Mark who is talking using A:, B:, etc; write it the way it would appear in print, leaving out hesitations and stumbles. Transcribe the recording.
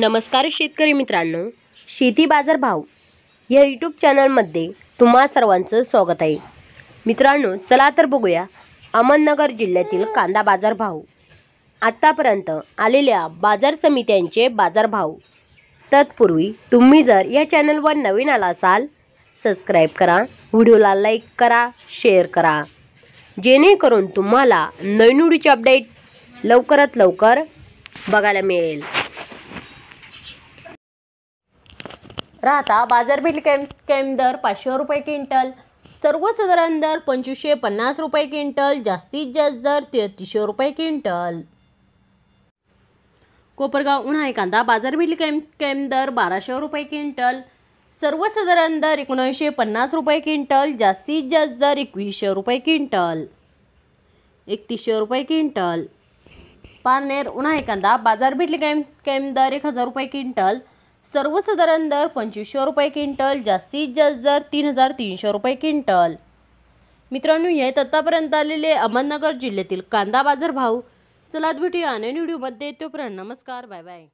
A: नमस्कार शेतकरी मित्रांनो, शेती बाजार भाव या यूट्यूब चॅनलमध्ये तुम्हा सर्वांचं स्वागत आहे। मित्रांनो, चला तर बघूया अहमदनगर जिल्ह्यातील कांदा बाजार भाव, आतापर्यंत आलेल्या बाजार समित्यांचे बाजार भाव। तत्पूर्वी तुम्ही जर या चॅनलवर नवीन आला असाल, सबस्क्राइब करा, व्हिडिओला लाईक करा, शेअर करा, जेणेकरून तुम्हाला नवीन व्हिडिओचे अपडेट लवकरात लवकर बघायला मिळेल। राहता बाजारपेठ कैम दर 500 रुपये क्विंटल, सर्वसाधारण दर 2550 रुपये क्विंटल, जास्तीत जास्त दर 3300 रुपये क्विंटल। कोपरगाव उन्हाळी कांदा बाजारपेठ कैम दर 1200 रुपये क्विंटल, सर्वसाधारण दर 1950 रुपये क्विंटल, जास्तीत जास्त दर 2100 रुपये क्विंटल, 3100 रुपये क्विंटल। पारनेर उन्हाळी कांदा बाजारपेठ कैम दर 1000 रुपये क्विंटल, सर्वसाधारण दर 2500 रुपये क्विंटल, जास्तीत जास्त दर 3300 रुपये क्विंटल। मित्रांनो, हे आतापर्यंत आलेले अहमदनगर जिल्ह्यातील कांदा बाजार भाव। चला भेटूया नवीन व्हिडिओमध्ये, तोपर्यंत नमस्कार, बाय बाय।